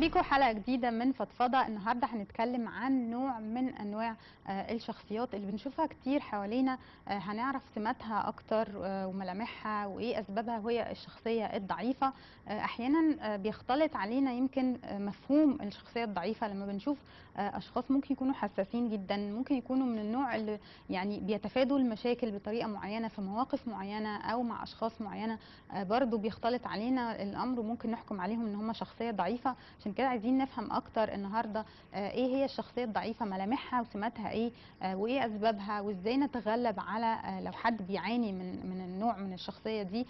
اهلا بيكم حلقه جديده من فضفضه. النهارده هنتكلم عن نوع من انواع الشخصيات اللي بنشوفها كتير حوالينا. هنعرف سماتها اكتر وملامحها وايه اسبابها، وهي الشخصيه الضعيفه. احيانا بيختلط علينا يمكن مفهوم الشخصيه الضعيفه لما بنشوف اشخاص ممكن يكونوا حساسين جدا، ممكن يكونوا من النوع اللي يعني بيتفادوا المشاكل بطريقه معينه في مواقف معينه او مع اشخاص معينه. برضو بيختلط علينا الامر وممكن نحكم عليهم ان هم شخصيه ضعيفه. عشان كده عايزين نفهم اكتر النهارده ايه هي الشخصيه الضعيفه، ملامحها وسماتها ايه، وايه اسبابها، وازاي نتغلب على لو حد بيعاني من النوع من الشخصيه دي،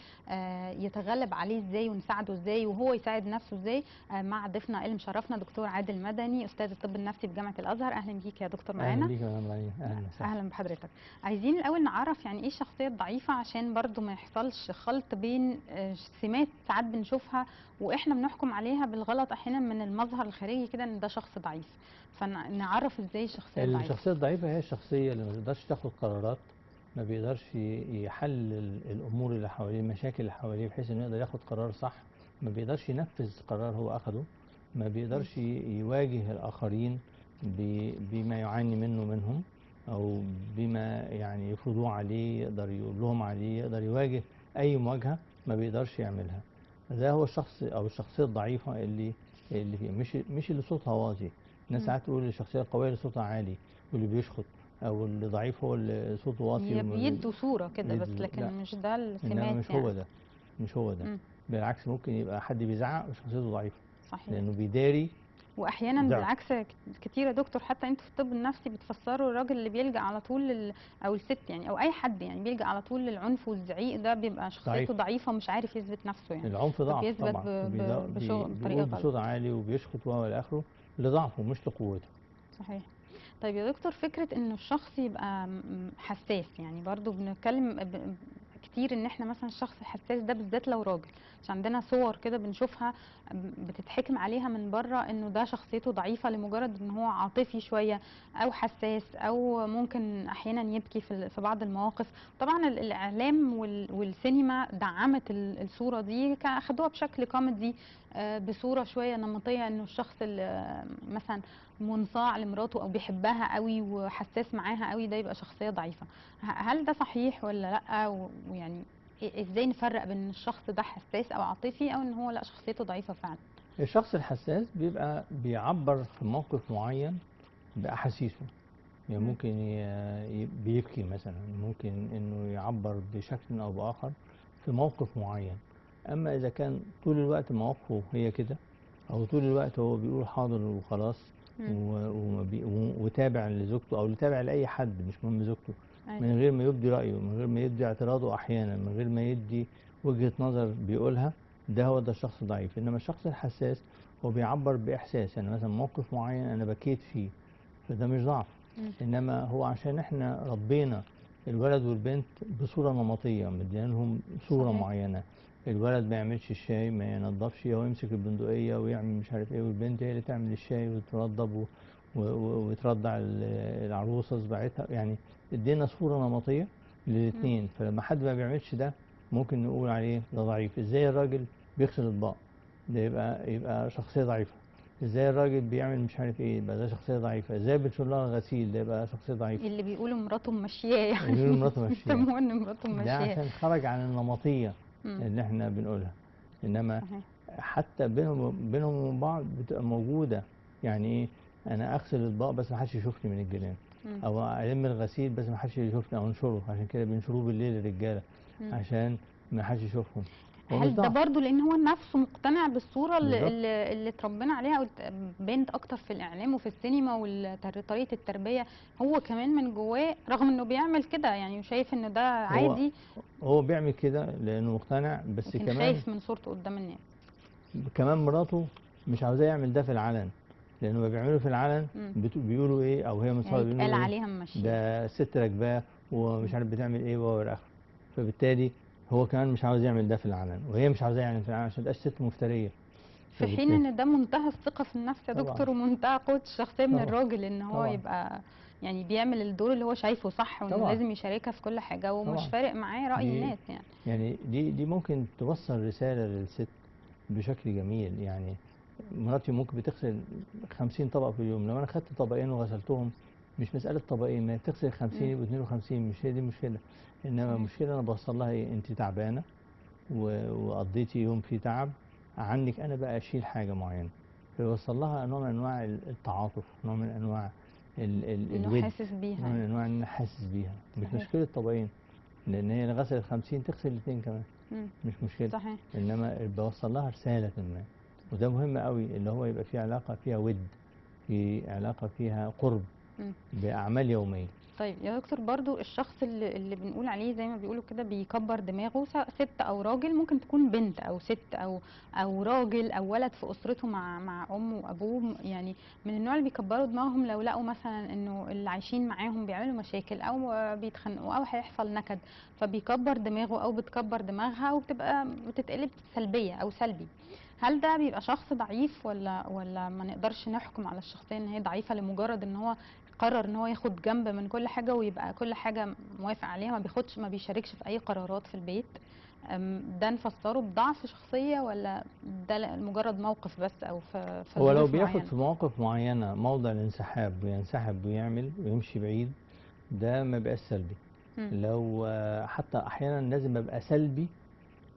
يتغلب عليه ازاي ونساعده ازاي وهو يساعد نفسه ازاي. مع ضيفنا اللي مشرفنا دكتور عادل مدني، استاذ الطب النفسي بجامعه الازهر. اهلا بيك يا دكتور اهلا معانا. بيك يا مدام مريم، اهلا وسهلا. اهلا بحضرتك. عايزين الاول نعرف يعني ايه الشخصيه الضعيفه عشان برضو ما يحصلش خلط بين سمات ساعات بنشوفها واحنا بنحكم عليها بالغلط احيانا من المظهر الخارجي كده ان ده شخص ضعيف. فنعرف ازاي الشخصيه الضعيفه. الشخصيه الضعيفه هي الشخصيه اللي ما بيقدرش تاخد قرارات، ما بيقدرش يحلل الامور اللي حواليه، المشاكل اللي حواليه، بحيث انه يقدر ياخد قرار صح. ما بيقدرش ينفذ قرار هو اخده، ما بيقدرش يواجه الاخرين بما يعاني منهم، او بما يعني يفرضوه عليه، يقدر يقول لهم عليه، يقدر يواجه اي مواجهه ما بيقدرش يعملها. ده هو الشخص او الشخصيه الضعيفه اللي فيه، مش اللي صوتها واطي. الناس ساعات تقول الشخصيه القويه اللي صوتها عالي واللي بيشخط، او اللي ضعيف هو اللي صوته واطي بيدوا صوره كده بس، لا، لكن مش ده انما السمات مش هو يعني. ده، مش هو ده. مم. بالعكس، ممكن يبقى حد بيزعق وشخصيته ضعيفه، صحيح. لانه بيداري واحيانا ضعف. بالعكس كتير يا دكتور، حتى انتوا في الطب النفسي بتفسروا الراجل اللي بيلجأ على طول او الست يعني او اي حد يعني بيلجأ على طول للعنف والزعيق، ده بيبقى ضعيف. شخصيته ضعيفه ومش عارف يثبت نفسه يعني. العنف ضعف فبيثبت طبعا، بطريقه بيقول غلط. بصوت عالي وبيشخط وهو الى اخره لضعفه مش لقوته. صحيح. طيب يا دكتور، فكرة انه الشخص يبقى حساس، يعني برضو بنتكلم كتير ان احنا مثلا الشخص الحساس ده بالذات لو راجل، عشان عندنا صور كده بنشوفها بتتحكم عليها من بره انه ده شخصيته ضعيفة لمجرد ان هو عاطفي شوية او حساس او ممكن احيانا يبكي في بعض المواقف. طبعا الاعلام والسينما دعمت الصورة دي، اخدوها بشكل كوميدي بصورة شوية نمطية، انه الشخص اللي مثلا منصاع لمراته او بيحبها قوي وحساس معاها قوي ده يبقى شخصيه ضعيفه. هل ده صحيح ولا لا؟ ويعني ازاي نفرق بين الشخص ده حساس او عاطفي او ان هو لا شخصيته ضعيفه فعلا؟ الشخص الحساس بيبقى بيعبر في موقف معين بأحاسيسه. يعني مم. ممكن بيبكي مثلا، ممكن انه يعبر بشكل او باخر في موقف معين. اما اذا كان طول الوقت مواقفه هي كده، او طول الوقت هو بيقول حاضر وخلاص، مم. وتابع لزوجته او تابع لاي حد مش مهم زوجته، أيوة. من غير ما يبدي رايه، من غير ما يبدي اعتراضه، احيانا من غير ما يدي وجهة نظر بيقولها، ده الشخص ضعيف. انما الشخص الحساس هو بيعبر باحساس، يعني مثلا موقف معين انا بكيت فيه، فده مش ضعف. مم. انما هو عشان احنا ربينا الولد والبنت بصوره نمطيه، مدينهم صوره صحيح. معينه. الولد ما يعملش الشاي، ما ينضفش، هو يمسك البندقيه ويعمل مش عارف ايه، والبنت هي اللي تعمل الشاي وتنضف وترضع العروسه صباعتها. يعني ادينا صوره نمطيه مم. للاثنين، فلما حد ما بيعملش ده ممكن نقول عليه ده ضعيف. ازاي الراجل بيغسل اطباق، ده يبقى شخصيه ضعيفه. ازاي الراجل بيعمل مش عارف ايه، يبقى ده شخصية ضعيفة. ازاي بتشيل لها غسيل، ده يبقى شخصية ضعيفة. اللي بيقولوا مراته ماشياه اللي بيقول يعني مراته ماشية، بيسموه ان مراته ده ماشياه. عشان خرج عن النمطية مم. اللي احنا بنقولها. انما صحيح. حتى بينهم وبين بعض بتبقى موجودة. يعني ايه، انا اغسل الاطباق بس ما حدش يشوفني من الجيران، مم. او الم الغسيل بس ما حدش يشوفني، او انشره. عشان كده بينشروه بالليل الرجالة، مم. عشان ما حدش يشوفهم. هو مش هل ده ضعف. برضو لان هو نفسه مقتنع بالصورة بالظبط. اللي اتربينا عليها او بنت اكتر في الاعلام وفي السينما وطريقة التربية؟ هو كمان من جواه رغم انه بيعمل كده يعني شايف ان ده هو عادي، هو بيعمل كده لانه مقتنع، بس لكن كمان خايف من صورته قدام الناس. مراته مش عاوزاه يعمل ده في العلن، لانه ما بيعمله في العلن مم. بيقولوا ايه، او هي مصابه هيتقال بيقولوا ايه، عليها ممشية. ده ست راكباه مم. ومش عارف بتعمل ايه وهو اخره. فبالتالي هو كمان مش عاوز يعمل ده في العلن، وهي مش عاوزاه يعمل في العلن عشان تبقاش ست مفتريه. في حين فبالتالي ان ده منتهى الثقة في النفس يا طبعا، دكتور ومنتهى قوة الشخصية من طبعا، الراجل ان هو طبعا، يبقى يعني بيعمل الدور اللي هو شايفه صح وانه طبعا، لازم يشاركها في كل حاجة ومش طبعا. فارق معاه رأي دي الناس يعني. يعني دي ممكن توصل رساله للست بشكل جميل. يعني مراتي ممكن بتغسل 50 طبق في اليوم، لو انا خدت طبقين وغسلتهم، مش مساله طبقين، ما هي بتغسل 50 مم. يبقوا 52، مش هي دي المشكله. انما صحيح. المشكله انا بوصل لها ايه، انت تعبانه وقضيتي يوم فيه تعب عنك، انا بقى اشيل حاجه معينه، فيوصل لها نوع من انواع التعاطف، نوع من انواع انه الود، حاسس بيها نوع من يعني. انواع ان أنا حاسس بيها. مش صحيح. مشكله طبقين، لان هي غسلت 50 تغسل الاثنين كمان، مم. مش مشكله. صحيح. انما بوصل لها رساله ما، وده مهم قوي، اللي هو يبقى في علاقه فيها ود، في علاقه فيها قرب مم. باعمال يوميه. طيب يا دكتور، برضو الشخص اللي بنقول عليه زي ما بيقولوا كده بيكبر دماغه، سواء ست او راجل، ممكن تكون بنت او ست او راجل او ولد في اسرته مع امه وابوه، يعني من النوع اللي بيكبروا دماغهم لو لقوا مثلا انه اللي عايشين معاهم بيعملوا مشاكل او بيتخانقوا او هيحصل نكد، فبيكبر دماغه او بتكبر دماغها وبتبقى بتتقلب سلبية او سلبي. هل ده بيبقى شخص ضعيف، ولا ما نقدرش نحكم على الشخصية ان هي ضعيفة لمجرد ان هو قرر ان هو ياخد جنب من كل حاجة ويبقى كل حاجة موافق عليها، ما بيشاركش في اي قرارات في البيت؟ ده نفسره بضعف شخصية، ولا ده مجرد موقف بس او في هو لو ظروف بياخد معينة؟ في مواقف معينه موضع الانسحاب وينسحب ويعمل ويمشي بعيد، ده ما بقاش سلبي. مم. لو حتى احيانا لازم ابقى سلبي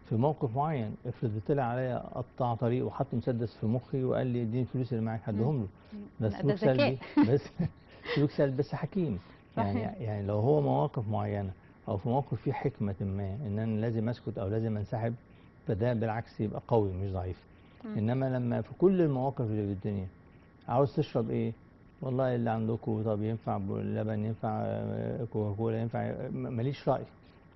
في موقف معين، افرض طلع عليا قطع طريق وحط مسدس في مخي وقال لي اديني الفلوس اللي معاك مم. هديهم له، ده لا، ده سلوك ذكاء. سلبي بس سلوك سلبي بس حكيم. يعني صحيح. يعني لو هو مواقف معينه، او في موقف فيه حكمه ما ان انا لازم اسكت او لازم انسحب، فده بالعكس يبقى قوي مش ضعيف. مم. انما لما في كل المواقف اللي في الدنيا، عاوز تشرب ايه، والله اللي عندكم، طب ينفع لبن، ينفع كوكاكولا، ينفع، ماليش رأي. ايوه.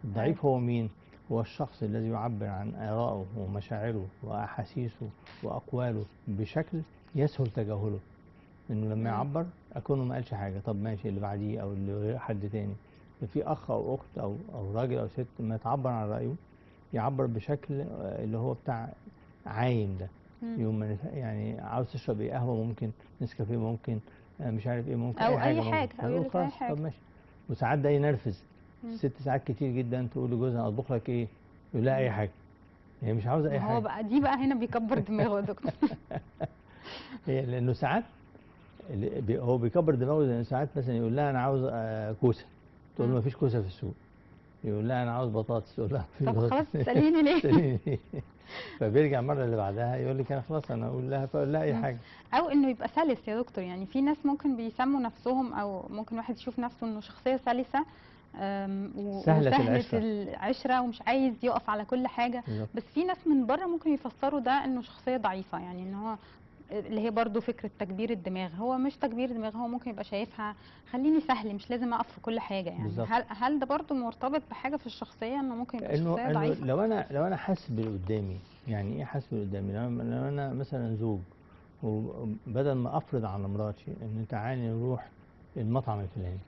الضعيف هو مين؟ هو الشخص الذي يعبر عن آرائه ومشاعره وأحاسيسه وأقواله بشكل يسهل تجاهله، إنه لما مم. يعبر أكونه ما قالش حاجة، طب ماشي اللي بعديه أو اللي غير حد تاني. في أخ أو أخت أو راجل أو ست ما تعبر عن رأيه، يعبر بشكل اللي هو بتاع عايم ده. مم. يوم ما يعني عاوز تشرب ايه، قهوه ممكن، نسكافيه ممكن، مش عارف ايه ممكن، اي او حاجه اي ممكن، حاجة، او فنقول يقولك اي خلاص حاجة. طب ماشي. وساعات ده ينرفز مم. الست، ساعات كتير جدا تقول لجوزها اطبخ لك ايه، يقول لها اي مم. حاجه، هي مش عاوزه اي ما هو حاجه. بقى دي بقى هنا بيكبر دماغه يا دكتور. هي لانه ساعات هو بيكبر دماغه، لان ساعات مثلا يقول لها انا عاوز كوسه، تقول له مم. ما فيش كوسه في السوق. يقول لها انا عاوز بطاطس، تقول لها ما فيش طب خلاص بطاطس. تسأليني ليه؟ تسأليني ليه؟ فبيرجع المره اللي بعدها يقول لك انا خلاص انا اقول لها، فاقول لها اي مم. حاجه. او انه يبقى سلس يا دكتور، يعني في ناس ممكن بيسموا نفسهم، او ممكن واحد يشوف نفسه انه شخصية سلسة، سهله وسهلة العشره. العشرة ومش عايز يقف على كل حاجة. بالظبط. بس في ناس من بره ممكن يفسروا ده انه شخصية ضعيفة، يعني ان هو اللي هي برضو فكرة تكبير الدماغ. هو مش تكبير دماغ، هو ممكن يبقى شايفها خليني سهل، مش لازم اقف في كل حاجة. يعني بالظبط. هل ده برضو مرتبط بحاجة في الشخصية، انه ممكن يبقى انه شخصية انه ضعيفة؟ لو انا حاسس باللي قدامي، يعني ايه حاسس باللي قدامي، لو انا مثلا زوج، وبدل ما افرض على مراتي ان تعالي نروح المطعم الفلاني،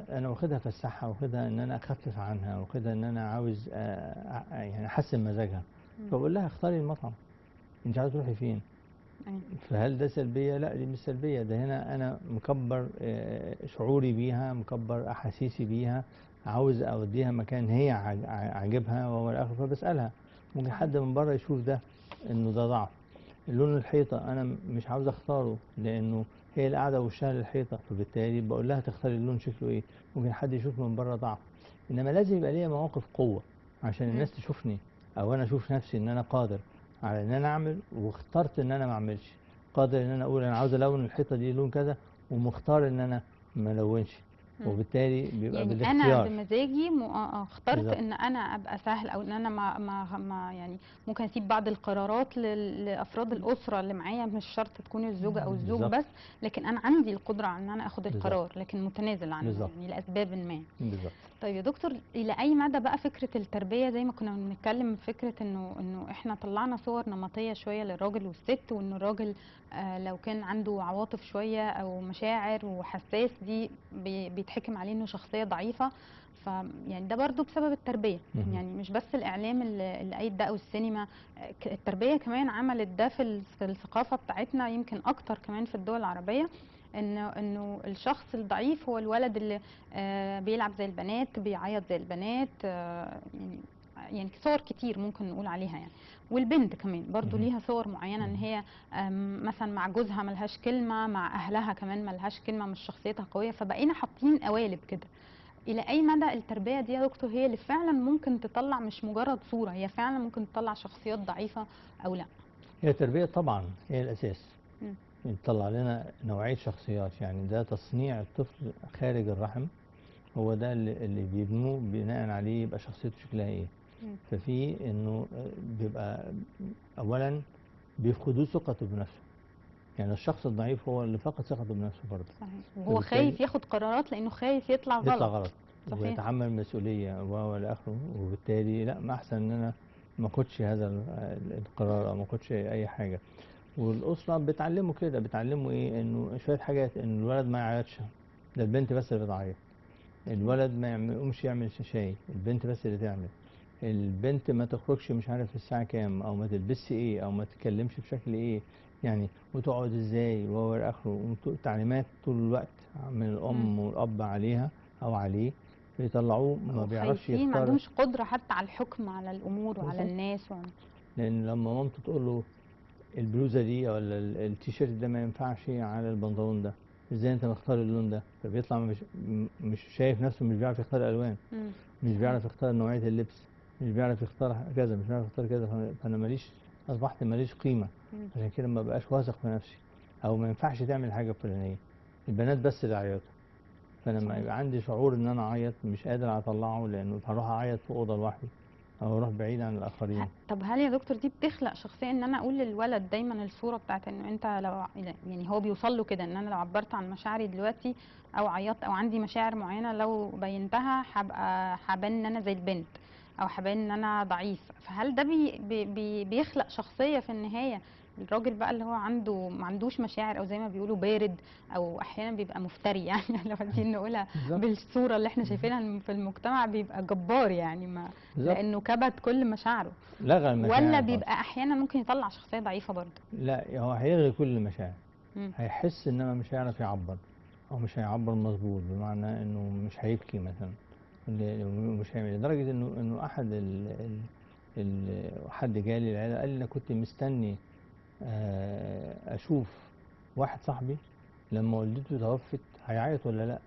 انا واخدها فسحها، واخدها ان انا اخفف عنها، واخدها ان انا عاوز يعني احسن مزاجها، مم. فبقول لها اختاري المطعم، انت عاوزه تروحي فين. أيوة. فهل ده سلبيه؟ لا دي مش سلبيه، ده هنا انا مكبر شعوري بيها، مكبر احاسيسي بيها، عاوز اوديها مكان هي عاجبها وهو الاخر، فبسالها. ممكن صحيح. حد من بره يشوف ده انه ده ضعف. لون الحيطه انا مش عاوز اختاره، لانه هي اللي قاعده وشها للحيطه، فبالتالي بقول لها تختاري اللون شكله ايه. ممكن حد يشوف من بره ضعف، انما لازم يبقى ليا مواقف قوه عشان مم. الناس تشوفني، او انا اشوف نفسي ان انا قادر على ان انا اعمل، واخترت ان انا ما اعملش. قادر ان انا اقول انا عاوز الون الحيطه دي لون كذا، ومختار ان انا ما الونش، مم. وبالتالي بيبقى يعني انا بالاختيار. بمزاجي اخترت بالظبط. ان انا ابقى سهل، او ان انا ما يعني ممكن اسيب بعض القرارات لافراد الاسره اللي معايا، مش شرط تكون الزوجه او الزوج بالظبط. بس، لكن انا عندي القدره على ان انا اخد بالظبط. القرار، لكن متنازل عنه بالظبط. يعني لاسباب ما. بالظبط. طيب يا دكتور، الى اي مدى بقى فكره التربيه، زي ما كنا بنتكلم، فكره انه احنا طلعنا صور نمطيه شويه للراجل والست، وان الراجل لو كان عنده عواطف شويه او مشاعر وحساس، دي بيتحكم عليه انه شخصيه ضعيفه. ف يعني ده برضو بسبب التربيه، مهم. يعني مش بس الاعلام اللي قايد ده او السينما. التربيه كمان عملت ده في الثقافه بتاعتنا، يمكن اكتر كمان في الدول العربيه، انه الشخص الضعيف هو الولد اللي بيلعب زي البنات، بيعيط زي البنات، يعني يعني صور كتير ممكن نقول عليها يعني. والبنت كمان برضو مهم. ليها صور معينه ان هي مثلا مع جوزها ملهاش كلمه، مع اهلها كمان ملهاش كلمه، مش شخصيتها قويه، فبقينا حاطين قوالب كده. الى اي مدى التربيه دي يا دكتور هي اللي فعلا ممكن تطلع مش مجرد صوره، هي فعلا ممكن تطلع شخصيات ضعيفه او لا؟ هي التربية طبعا هي الأساس، مم. بتطلع لنا نوعية شخصيات. يعني ده تصنيع الطفل خارج الرحم، هو ده اللي بيبنوه بناء عليه يبقى شخصيته شكلها ايه. مم. ففي انه بيبقى اولا بيفقدوا ثقته بنفسه. يعني الشخص الضعيف هو اللي فقد ثقته بنفسه برضه، صحيح، وهو فبالتالي خايف ياخد قرارات لانه خايف يطلع يطلع غلط. غلط صحيح. ويتحمل مسؤولية والى اخره. وبالتالي لا، ما احسن ان انا ما اخدش هذا القرار او ما اخدش اي حاجة. والاسرة بتعلمه كده، بتعلمه ايه؟ انه شوية حاجات، ان الولد ما يعيطش، ده البنت بس اللي بتعيط. الولد ما يقومش يعمل شاي، البنت بس اللي تعمل. البنت ما تخرجش مش عارف الساعة كام، او ما تلبسش ايه، او ما تتكلمش بشكل ايه يعني، وتقعد ازاي وهو اخره. تعليمات طول الوقت من مم. الام والاب عليها او عليه، بيطلعوه ما بيعرفش وخايفين، ما يختار. عندهمش قدره حتى على الحكم على الامور وعلى بالظبط. الناس لان لما مامته تقول له البلوزه دي ولا التيشيرت ده ما ينفعش على البنطلون ده، ازاي انت مختار اللون ده؟ فبيطلع مش شايف نفسه، مش بيعرف يختار الالوان، مم. مش صحيح. بيعرف يختار نوعية اللبس، مش بيعرف يختار كذا، مش بيعرف يختار كذا. فأنا ماليش، أصبحت ماليش قيمة. مم. عشان كده ما بقاش واثق في نفسي، أو ما ينفعش تعمل حاجة فلانية. البنات بس اللي عيطوا. فأنا لما صحيح. يبقى عندي شعور إن أنا أعيط مش قادر أطلعه، لأنه هروح أعيط في أوضة لوحدي أو أروح بعيد عن الآخرين. طب هل يا دكتور دي بتخلق شخصيه ان انا اقول للولد دايما الصوره بتاعت انه انت لو يعني هو بيوصل له كده ان انا لو عبرت عن مشاعري دلوقتي او عيطت او عندي مشاعر معينه لو بينتها هبقى هبان ان انا زي البنت او هبان ان انا ضعيف؟ فهل ده بيخلق شخصيه في النهايه الراجل بقى اللي هو عنده ما عندوش مشاعر او زي ما بيقولوا بارد، او احيانا بيبقى مفتري يعني لو عايزين نقولها بالظبط. بالصوره اللي احنا بالظبط. شايفينها في المجتمع بيبقى جبار يعني، ما بالظبط. لانه كبت كل مشاعره؟ لغى ولا المشاعر خالص. بيبقى احيانا ممكن يطلع شخصيه ضعيفه برضه؟ لا، هو هيلغي كل المشاعر. مم. هيحس إنما مش هيعرف يعبر، أو مش هيعبر مظبوط، بمعنى إنه مش هيبكي مثلا، مش هيعمل. لدرجة إنه أحد حد جالي العيادة قال لي أنا كنت مستني أشوف واحد صاحبي لما والدته توفت هيعيط ولا لأ،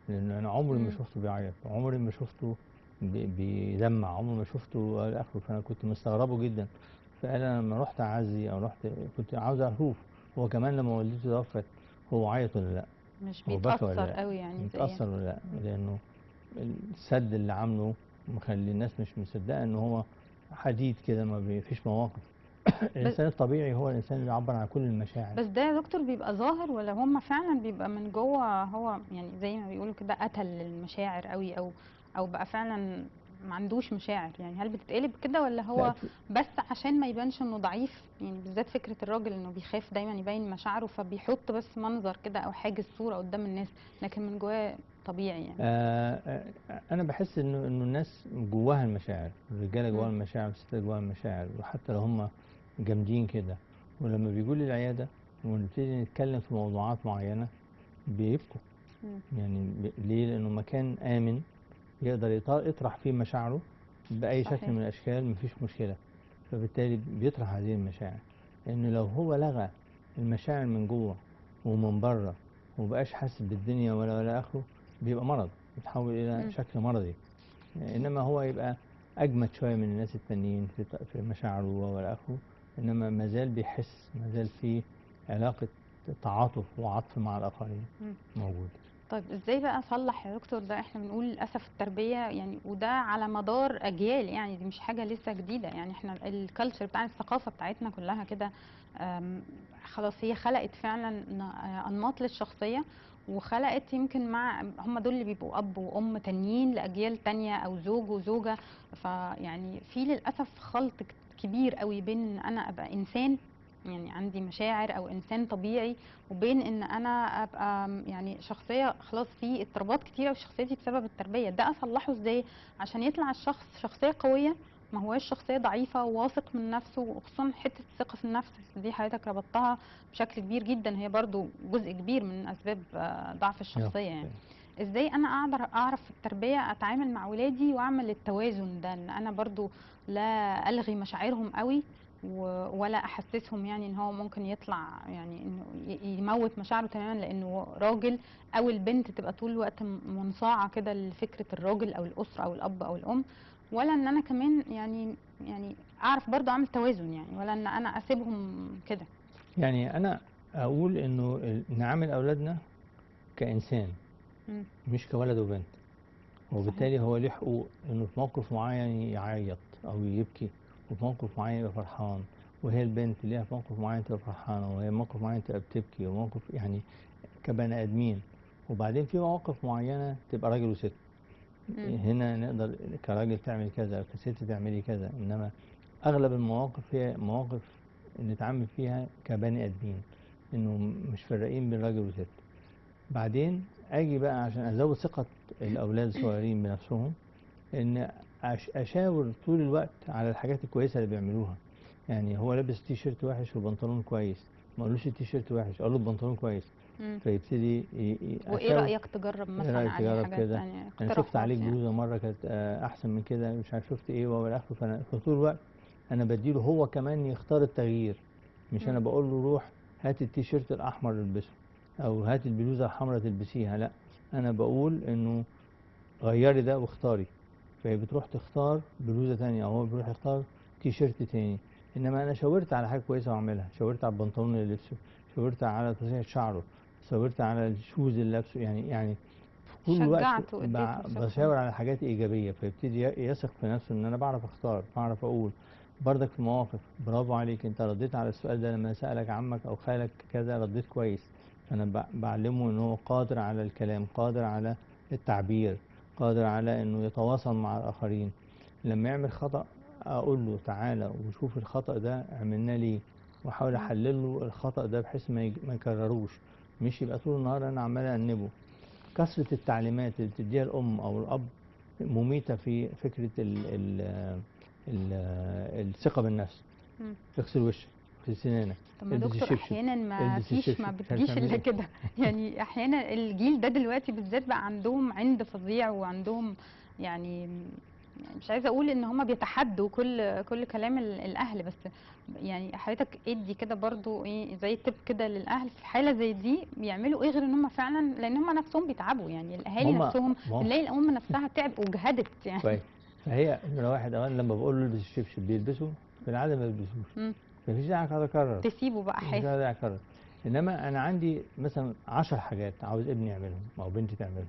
لأن أنا عمري ما مم. شفته بيعيط، عمري ما شفته بيدمع، عمري ما شفته إلى آخره. فأنا كنت مستغربه جدا. فقال أنا لما رحت أعزي أو رحت، كنت عاوز أشوف هو كمان لما والدته توفت هو عيط ولا لأ، مش هو بكى بيتاثر ولا لأ، قوي يعني زي. متأثر ولا لأ. مم. لأنه السد اللي عامله مخلي الناس مش مصدقة إن هو حديد كده، ما فيش مواقف. بس الإنسان الطبيعي هو الإنسان اللي بيعبر عن كل المشاعر. بس ده يا دكتور بيبقى ظاهر ولا هم فعلا بيبقى من جوه هو يعني زي ما بيقولوا كده قتل المشاعر قوي، او بقى فعلا ما عندوش مشاعر؟ يعني هل بتتقلب كده ولا لا، هو بس عشان ما يبانش انه ضعيف؟ يعني بالذات فكرة الراجل انه بيخاف دايما يبين مشاعره فبيحط بس منظر كده او حاجز صورة قدام الناس، لكن من جواه طبيعي يعني. أنا بحس إنه الناس جواها المشاعر، الرجالة جواها مم. المشاعر والستات جواها المشاعر، وحتى لو هم جامدين كده، ولما بيجوا لي العيادة ونبتدي نتكلم في موضوعات معينة بيبكوا. مم. يعني ليه؟ لأنه مكان آمن يقدر يطرح فيه مشاعره بأي شكل صحيح. من الأشكال، مفيش مشكلة. فبالتالي بيطرح هذه المشاعر. لأنه لو هو لغى المشاعر من جوه ومن بره ومبقاش حاسس بالدنيا ولا آخره، بيبقى مرض، بيتحول إلى مم. شكل مرضي. إنما هو يبقى أجمد شوية من الناس التانيين في مشاعره ولا آخره، إنما مازال بيحس، مازال في علاقة تعاطف وعطف مع الآخرين مم. موجود. طيب ازاي بقى اصلح يا دكتور ده؟ احنا بنقول للاسف التربيه يعني وده على مدار اجيال، يعني دي مش حاجه لسه جديده، يعني احنا الكالتشر بتاع الثقافه بتاعتنا كلها كده. خلاص هي خلقت فعلا انماط للشخصيه، وخلقت يمكن مع هم دول اللي بيبقوا اب وام تانيين لاجيال تانية او زوج وزوجه. فيعني في للاسف خلط كبير قوي بين ان انا ابقى انسان يعني عندي مشاعر او انسان طبيعي، وبين ان انا ابقى يعني شخصيه خلاص في اضطرابات كتيره في شخصيتي بسبب التربيه. ده اصلحه ازاي عشان يطلع الشخص شخصيه قويه ما هواش شخصيه ضعيفه وواثق من نفسه؟ وخصوصا حته الثقه في النفس دي حضرتك ربطتها بشكل كبير جدا، هي برضو جزء كبير من اسباب ضعف يلا. الشخصيه يعني. ازاي انا اقدر اعرف في التربيه اتعامل مع ولادي واعمل التوازن ده، ان انا برضو لا الغي مشاعرهم قوي ولا احسسهم يعني ان هو ممكن يطلع يعني انه يموت مشاعره تماما لانه راجل، او البنت تبقى طول الوقت منصاعه كده لفكره الراجل او الاسره او الاب او الام، ولا ان انا كمان يعني اعرف برضو اعمل توازن يعني، ولا ان انا اسيبهم كده. يعني انا اقول انه نعامل اولادنا كانسان مم. مش كولد وبنت. صحيح. وبالتالي هو ليه حقوق انه في موقف معين يعيط او يبكي، وفي موقف معين يبقى فرحان، وهي البنت ليها في موقف معين تبقى فرحانه، وهي موقف معين تبقى بتبكي، وموقف يعني كبني ادمين. وبعدين في مواقف معينه تبقى راجل وست، مم. هنا نقدر كراجل تعمل كذا كست تعملي كذا. انما اغلب المواقف هي مواقف نتعامل فيها كبني ادمين، انه مش فرقين بين راجل وست. بعدين اجي بقى عشان ازود ثقة الاولاد الصغيرين بنفسهم، ان اشاور طول الوقت على الحاجات الكويسة اللي بيعملوها. يعني هو لابس تي شيرت وحش وبنطلون كويس، ما اقولوش التي شيرت وحش، اقول له البنطلون كويس. مم. فيبتدي وايه اشاور. رايك تجرب ايه مثلا رايك عليه تجرب حاجات كده؟ يعني انا شفت اقتراحات عليك يعني. بلوزه مره كانت احسن من كده، مش عارف شفت ايه والى اخره. فطول الوقت انا بديله هو كمان يختار التغيير. مش مم. انا بقول له روح هات التيشيرت الاحمر البسه، او هات البلوزه الحمراء تلبسيها، لا، انا بقول انه غيري ده واختاري. فهي بتروح تختار بلوزه تانية، او هو بيروح يختار تيشيرت تاني. انما انا شاورت على حاجه كويسه واعملها، شاورت على البنطلون اللي لبسه، شاورت على تسريحه شعره، شاورت على الشوز اللي لابسه. يعني في طول الوقت شجعته واديته ثقه. بشاور على حاجات ايجابيه، فيبتدي يثق في نفسه ان انا بعرف اختار، بعرف اقول. بردك في المواقف، برافو عليك انت رديت على السؤال ده لما سالك عمك او خالك كذا، رديت كويس. فانا بعلمه ان هو قادر على الكلام، قادر على التعبير، قادر على انه يتواصل مع الاخرين. لما يعمل خطأ اقول له تعالى وشوف الخطأ ده عملناه ليه، واحاول مم. احلل له الخطأ ده بحيث ما يكرروش. مش يبقى طول النهار انا عمال انبه. كثرة التعليمات اللي بتديها الام او الاب مميتة في فكرة ال الثقة بالنفس. مم. اغسل وشك، اغسل سنانك، طب ما البس دكتور الشبشب، احيانا ما البس فيش، الشبشب، ما مش عارف بتجيش تعمل الا ايه. كده يعني احيانا الجيل ده دلوقتي بالذات بقى عندهم عند فظيع، وعندهم يعني مش عايزه اقول ان هم بيتحدوا كل كلام الاهل، بس يعني حضرتك ادي كده برضو ايه زي تip كده للاهل في حاله زي دي بيعملوا ايه، غير ان هم فعلا لان هم نفسهم بيتعبوا يعني ما الاهالي هم نفسهم ما هم بنلاقي الام نفسها تعب وجهدت يعني. كويس. فهي نمرة واحد، اولا لما بقول له البس الشبشب بيلبسه، في العادة ما بيلبسوش. مم. مفيش داعي أقعد اكرر، تسيبه بقى مش حافي. داعي اكرر. انما انا عندي مثلا 10 حاجات عاوز ابني يعملهم او بنتي تعملهم،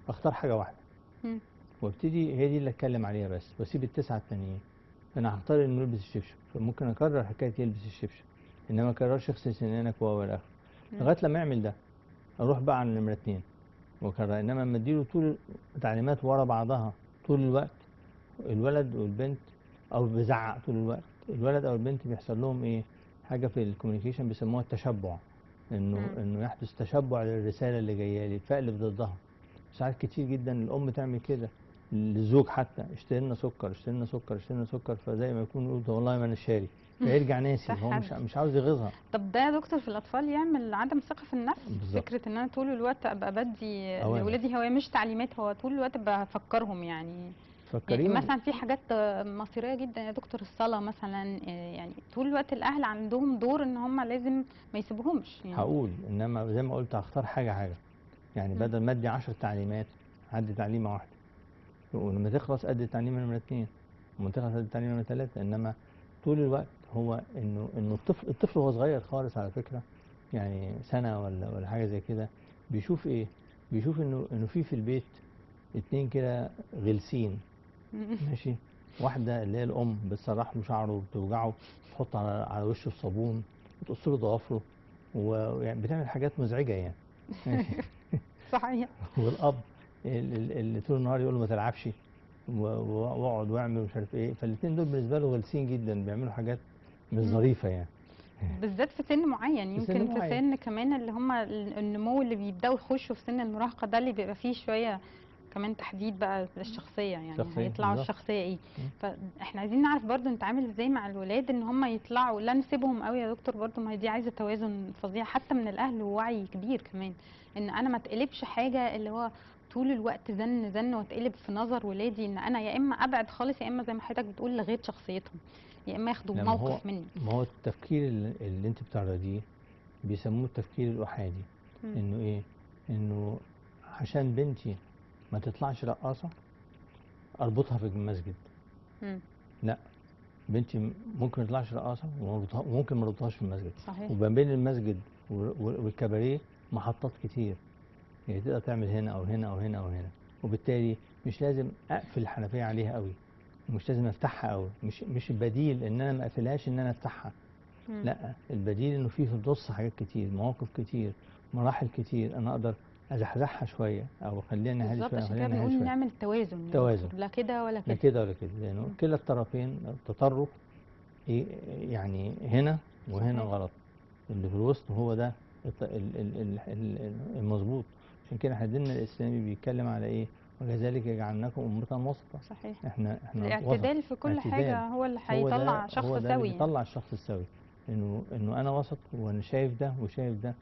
اختار حاجة واحدة مم. وابتدي هي دي اللي اتكلم عليها بس، واسيب التسعة التانيين. فانا هختار انه يلبس الشبشب، فممكن اكرر حكاية يلبس الشبشب، انما ما اكررش اغسل سنانك والى اخره مم. لغاية لما يعمل ده. اروح بقى على نمرة اتنين واكرر. انما لما اديله طول تعليمات ورا بعضها طول الوقت، الولد والبنت، او بزعق طول الوقت، الولد او البنت بيحصل لهم ايه؟ حاجه في الكوميونيكيشن بيسموها التشبع. انه مم. انه يحدث تشبع للرساله اللي جايه لي، فاقلب ضدها. ساعات كتير جدا الام تعمل كده للزوج، حتى اشتري لنا سكر، اشتري لنا سكر، اشتري لنا سكر، فزي ما يكون يقول ده والله ما انا شاري، فيرجع ناسي، هو تحدي. مش عاوز يغيظها. طب ده يا دكتور في الأطفال يعمل عدم ثقة في النفس، بالظبط. فكرة إن أنا طول الوقت أبقى بدي اوامر. لولادي هو مش تعليمات، هو طول الوقت بفكرهم يعني فكريهم. مثلا في حاجات مصيرية جدا يا دكتور، الصلاة مثلا، يعني طول الوقت الأهل عندهم دور إن هم لازم ما يسيبوهمش يعني. هقول انما زي ما قلت هختار حاجه حاجه. يعني مم. بدل ما ادي 10 تعليمات هدي تعليمه واحده، ولما تخلص ادي التعليم نمرة اتنين، ولما تخلص ادي التعليم نمرة تلاتة. انما طول الوقت هو انه الطفل وهو صغير خالص على فكرة، يعني سنة ولا حاجة زي كده، بيشوف ايه؟ بيشوف انه في البيت اتنين كده غلسين، ماشي. واحدة اللي هي الأم بتسرح له شعره وبتوجعه، تحط على وشه الصابون، وتقص له ضوافره، ويعني بتعمل حاجات مزعجة يعني، ماشي. صحيح. والاب اللي طول النهار يقول له ما تلعبش واقعد واعمل ومش عارف ايه. فالاثنين دول بالنسبه له غلسين جدا، بيعملوا حاجات مش مم. ظريفه يعني. بالذات في سن معين، في سن يمكن في معين. سن كمان اللي هم النمو اللي بيبدأوا يخشوا في سن المراهقة، ده اللي بيبقى فيه شوية كمان تحديد بقى للشخصية، يعني شخصيه هيطلعوا بالظبط. الشخصية ايه. مم. فاحنا عايزين نعرف برضو نتعامل ازاي مع الولاد ان هم يطلعوا، لا نسيبهم قوي يا دكتور برضو، ما هي دي عايزة توازن فظيع حتى من الاهل ووعي كبير كمان، ان انا ما تقلبش حاجة اللي هو طول الوقت زن زن واتقلب في نظر ولادي ان انا يا اما ابعد خالص يا اما زي ما حضرتك بتقول لغيت شخصيتهم، يا اما ياخدوا لما هو موقف مني. ما هو التفكير اللي انت بتعرضيه بيسموه التفكير الأحادي. مم. انه ايه؟ انه عشان بنتي ما تطلعش رقاصة اربطها في المسجد. مم. لا، بنتي ممكن ما تطلعش رقاصة وممكن ما اربطهاش في المسجد. صحيح. وما بين المسجد والكباريه محطات كتير، يعني تقدر تعمل هنا او هنا او هنا او هنا. وبالتالي مش لازم اقفل الحنفيه عليها قوي، ومش لازم افتحها قوي. مش البديل ان انا ما اقفلهاش ان انا افتحها. مم. لا، البديل انه في النص حاجات كتير، مواقف كتير، مراحل كتير، انا اقدر ازحزحها شويه او اخليها نهادي بالظبط، شويه عشان اخليها كده نهادي بنقول شويه. نعمل توازن يا توازن، دكتور، لا كده ولا لا كده. كده ولا كده، لانه مم. كلا الطرفين تطرف إيه، يعني هنا وهنا صحيح. غلط. اللي في الوسط هو ده المظبوط. عشان كده احنا ديننا الاسلامي بيتكلم على ايه؟ وكذلك جعلناكم امه وسطا. صحيح. احنا وسط. الاعتدال في كل اعتدال. حاجة هو اللي هو ده هيطلع هو شخص ده اللي سوي يعني. بيطلع الشخص السوي. انه انا وسط، وانا شايف ده وشايف ده.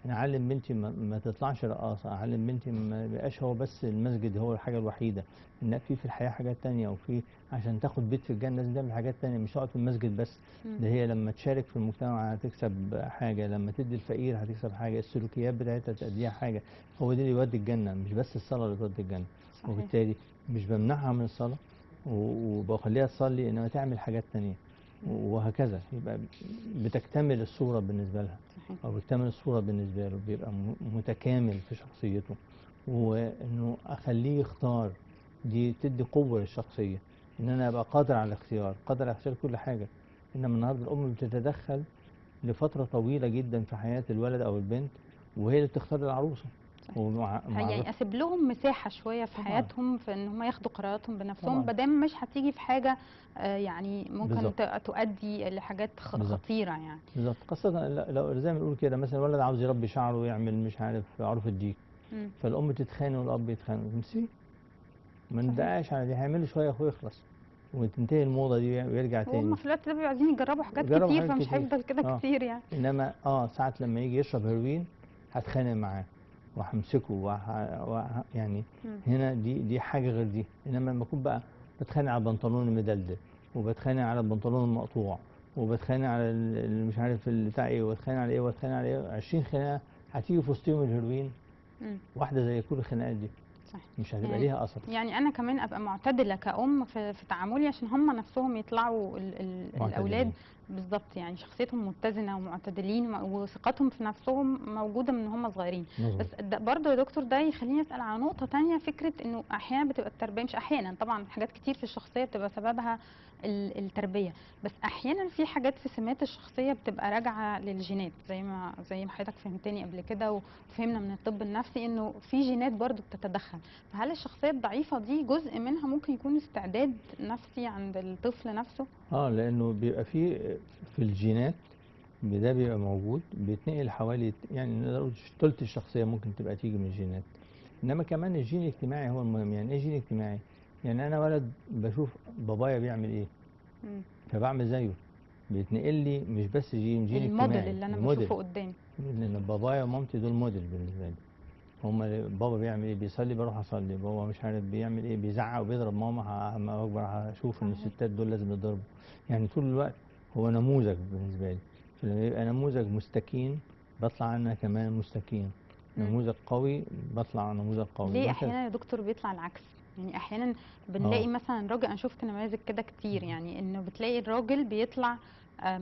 انا اعلم بنتي ما تطلعش رقاصه، اعلم بنتي ما يبقاش هو بس المسجد هو الحاجه الوحيده. ان في الحياه حاجات تانية، وفي عشان تاخد بيت في الجنه لازم تعمل حاجات تانية، مش تقعد في المسجد بس. مم. ده هي لما تشارك في المجتمع هتكسب حاجه، لما تدي الفقير هتكسب حاجه، السلوكيات بتاعتها تأديها حاجه. هو ده اللي يودي الجنه، مش بس الصلاه اللي تودي الجنه. صحيح. وبالتالي مش بمنعها من الصلاه وبخليها تصلي، انما تعمل حاجات تانية. مم. وهكذا يبقى بتكتمل الصورة بالنسبة لها، صحيح. أو بتكتمل الصورة بالنسبة له، بيبقى متكامل في شخصيته. وإنه أخليه يختار، دي تدي قوة للشخصية. إن أنا أبقى قادر على الاختيار، قادر على اختيار كل حاجة. إنما النهاردة الأم بتتدخل لفترة طويلة جدا في حياة الولد أو البنت، وهي اللي بتختار العروسة. صحيح. يعني ومعرفة. اسيب لهم مساحه شويه في طبعا. حياتهم في ان هم ياخدوا قراراتهم بنفسهم، طبعا. بدام مش هتيجي في حاجه يعني ممكن بالظبط. تؤدي لحاجات بالظبط. خطيره يعني. بالظبط، خاصة لو زي ما بنقول كده، مثلا الولد عاوز يربي شعره ويعمل مش عارف عروف الديك، مم. فالأم تتخانق والأب يتخانق، نسيه. ما صحيح. ندققش على دي، هيعملوا شوية يا أخويا يخلص وتنتهي الموضة دي ويرجع وهم تاني. في الوقت ده بيبقوا عايزين يجربوا حاجات جربوا كتير، حاجات فمش كتير. هيفضل كده اه. كتير يعني. إنما ساعة لما يجي يشرب هيروين هتخانق معاه وهمسكه يعني مم. هنا دي حاجة غير دي. إنما لما أكون بقى بتخانق على البنطلون المدلدل، وبتخانق على البنطلون المقطوع، وبتخانق على مش عارف بتاع ايه، وبتخانق على ايه، وبتخانق على ايه، 20 خناقة هتيجي في وسطهم الهيروين مم. واحدة زي كل الخناقات دي، صح. مش هتبقى يعني ليها أثر. يعني انا كمان ابقى معتدله كأم في تعاملي، عشان هم نفسهم يطلعوا الاولاد معتدلين. بالظبط، يعني شخصيتهم متزنه ومعتدلين وثقتهم في نفسهم موجوده من هم صغيرين. بس مظبوط. ده برضه يا دكتور ده يخليني اسال على نقطه تانية، فكره انه احيانا بتبقى التربيه، مش احيانا طبعا، حاجات كتير في الشخصيه بتبقى سببها التربيه، بس احيانا في حاجات في سمات الشخصيه بتبقى راجعه للجينات، زي ما حضرتك فهمتني قبل كده وفهمنا من الطب النفسي انه في جينات برضه بتتدخل. فهل الشخصية الضعيفة دي جزء منها ممكن يكون استعداد نفسي عند الطفل نفسه؟ لأنه بيبقى في الجينات، ده بيبقى موجود، بيتنقل حوالي، يعني نقدر نقول تلت الشخصية ممكن تبقى تيجي من الجينات. إنما كمان الجين الاجتماعي هو المهم. يعني إيه جين اجتماعي؟ يعني أنا ولد بشوف بابايا بيعمل إيه مم. فبعمل زيه. بيتنقل لي مش بس جين الموديل اجتماعي، اللي انا الموديل. بشوفه قدامي. لأن بابايا ومامتي دول موديل بالنسبة لي. بابا بيعمل ايه؟ بيصلي بروح اصلي. بابا مش عارف بيعمل ايه، بيزعق وبيضرب ماما، اما اكبر هشوف ان صحيح. الستات دول لازم يتضربوا. يعني طول الوقت هو نموذج بالنسبه لي. فلما يبقى نموذج مستكين بطلع انا كمان مستكين. مم. نموذج قوي بطلع نموذج قوي، ليه وهكذا. احيانا يا دكتور بيطلع العكس؟ يعني احيانا اه. بنلاقي مثلا راجل، انا شفت نماذج كده كتير، يعني انه بتلاقي الراجل بيطلع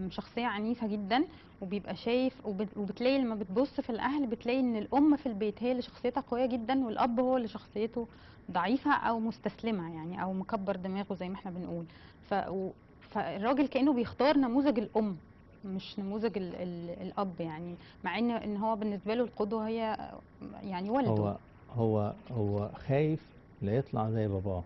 شخصية عنيفة جدا وبيبقى شايف، وبتلاقي لما بتبص في الاهل بتلاقي ان الام في البيت هي اللي شخصيتها قوية جدا، والاب هو اللي شخصيته ضعيفة او مستسلمة يعني، او مكبر دماغه زي ما احنا بنقول. فالراجل كأنه بيختار نموذج الام مش نموذج الاب يعني، مع ان هو بالنسبة له القدوة هي يعني والده. هو هو خايف لا يطلع زي باباه.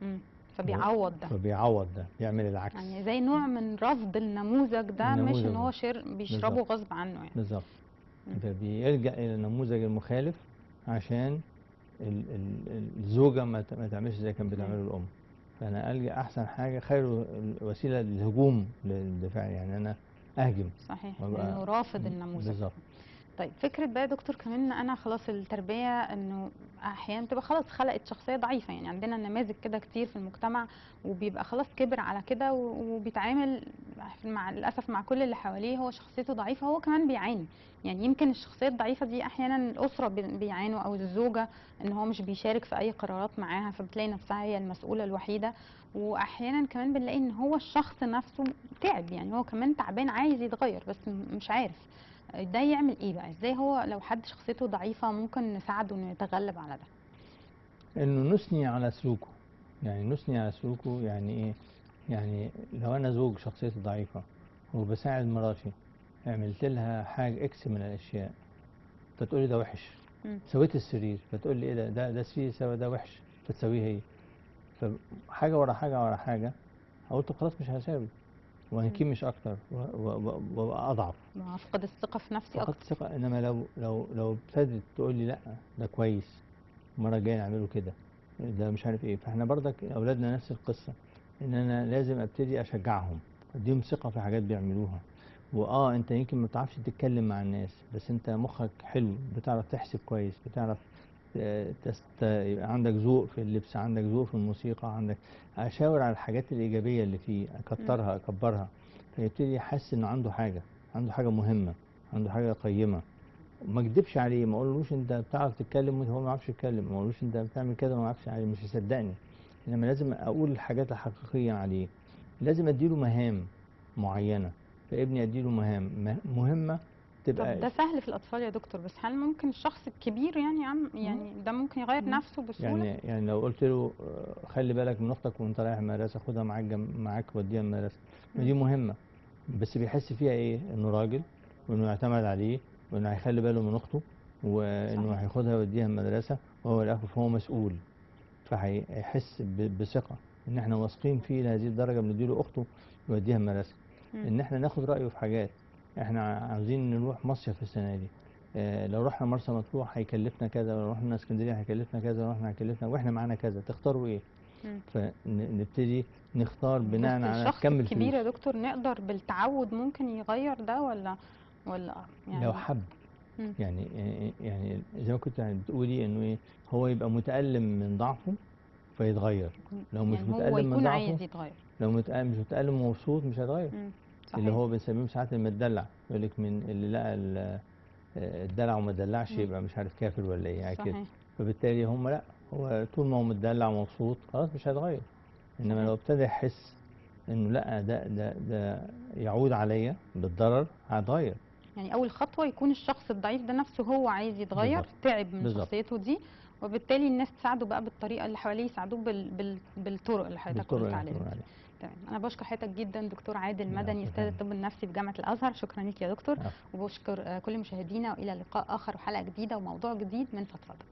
مم. و- فبيعوض ده، فبيعوض ده، بيعمل العكس. يعني زي نوع من رفض النموذج ده، مش النموذج ان ده. هو بالظبط. بيشربه غصب عنه يعني. بالظبط. مم. فبيلجأ إلى النموذج المخالف عشان الزوجة ما تعملش زي كان مم. بتعمله الأم. فأنا ألجأ أحسن حاجة، خير الوسيلة للهجوم للدفاع، يعني أنا أهجم صحيح، وأبقى. انه رافض النموذج. بالظبط. طيب فكرة بقى يا دكتور كمان ان انا خلاص التربية انه احيانا بتبقى خلاص خلقت شخصية ضعيفة، يعني عندنا نماذج كده كتير في المجتمع وبيبقى خلاص كبر على كده وبيتعامل مع للأسف مع كل اللي حواليه هو شخصيته ضعيفة، هو كمان بيعاني. يعني يمكن الشخصية الضعيفة دي احيانا الأسرة بيعانوا او الزوجة ان هو مش بيشارك في اي قرارات معاها، فبتلاقي نفسها هي المسؤولة الوحيدة. واحيانا كمان بنلاقي ان هو الشخص نفسه تعب، يعني هو كمان تعبان عايز يتغير بس مش عارف ده يعمل ايه بقى. ازاي هو لو حد شخصيته ضعيفة ممكن نساعده انه يتغلب على ده؟ انه نثني على سلوكه. يعني نثني على سلوكه يعني ايه؟ يعني لو انا زوج شخصيتي ضعيفة وبساعد مراتي، عملت لها حاجة اكس من الاشياء، فتقولي ده وحش. مم. سويت السرير فتقول لي ايه ده سرير سوا ده وحش، فتسويه هي. فحاجة ورا حاجة ورا حاجة، قلت خلاص مش هساوي مم. وهنكين مش اكتر وابقى اضعف. وافقد الثقة في نفسي فقدت اكتر. ثقة. انما لو ابتدت تقول لي لا ده كويس، المرة الجاية نعمله كده، ده مش عارف ايه، فاحنا برضك اولادنا نفس القصة، ان انا لازم ابتدي اشجعهم، اديهم ثقة في حاجات بيعملوها. انت يمكن ما بتعرفش تتكلم مع الناس، بس انت مخك حلو، بتعرف تحسب كويس، بتعرف يبقى عندك ذوق في اللبس، عندك ذوق في الموسيقى، عندك اشاور على الحاجات الايجابية اللي فيه، مم. اكترها اكبرها، فيبتدي يحس انه عنده حاجة، عنده حاجة مهمة، عنده حاجة قيمة. ما اكدبش عليه، ما اقولوش انت بتعرف تتكلم وهو ما يعرفش يتكلم، ما اقولوش انت بتعمل كده وما يعرفش عليه، مش هيصدقني. انما لازم اقول الحاجات الحقيقيه عليه، لازم اديله مهام معينه. فابني اديله مهمه طب تبقى ده سهل في الاطفال يا دكتور، بس هل ممكن الشخص الكبير يعني يعني ده ممكن يغير مم. نفسه بسهولة؟ يعني لو قلت له خلي بالك من اختك وانت رايح المدرسه، خدها معاك معاك وديها المدرسه، ما مم. دي مهمه، بس بيحس فيها ايه؟ انه راجل، وانه يعتمد عليه، وانه هيخلي باله من اخته، وانه صحيح. هياخدها ويوديها المدرسه، وهو الاخر فهو مسؤول. فهيحس بثقه ان احنا واثقين فيه لهذه الدرجه، بنديله اخته يوديها المدرسه. مم. ان احنا ناخد رايه في حاجات. احنا عاوزين نروح مصيف السنه دي، لو رحنا مرسى مطروح هيكلفنا كذا، ولو رحنا اسكندريه هيكلفنا كذا، ولو رحنا هيكلفنا، واحنا معانا كذا، تختاروا ايه؟ مم. فنبتدي نختار بس بناء على الشخص كم الكبير الفلوس. يا دكتور نقدر بالتعود ممكن يغير ده ولا لو يعني؟ حب، مم. يعني زي ما كنت بتقولي انه ايه، هو يبقى متألم من ضعفه فيتغير. لو مش يعني هو متألم من يكون ضعفه، عايز يتغير. لو مش متألم ومبسوط مش هيتغير. مم. اللي صحيح. هو بنسميه ساعات المدلع، يقول لك من اللي لقى الدلع وما دلعش مم. يبقى مش عارف كافر ولا ايه يعني كده. صحيح. فبالتالي هم لا، هو طول ما هو متدلع ومبسوط خلاص مش هيتغير. انما صحيح. لو ابتدى يحس انه لا ده يعود عليا بالضرر، هتغير. يعني أول خطوة يكون الشخص الضعيف ده نفسه هو عايز يتغير، بالظبط. تعب من بالظبط. شخصيته دي، وبالتالي الناس تساعده بقى بالطريقة اللي حواليه، يساعدوه بالطرق اللي حضرتك بالطرق قلت اللي عليها هتقول دي. عليها. تمام. أنا بشكر حضرتك جدا دكتور عادل مدني، العفو يا أستاذ فندم. الطب النفسي بجامعة الأزهر. شكرا لك يا دكتور. العفو. وبشكر كل مشاهدينا، وإلى لقاء آخر وحلقة جديدة وموضوع جديد من فضفضة.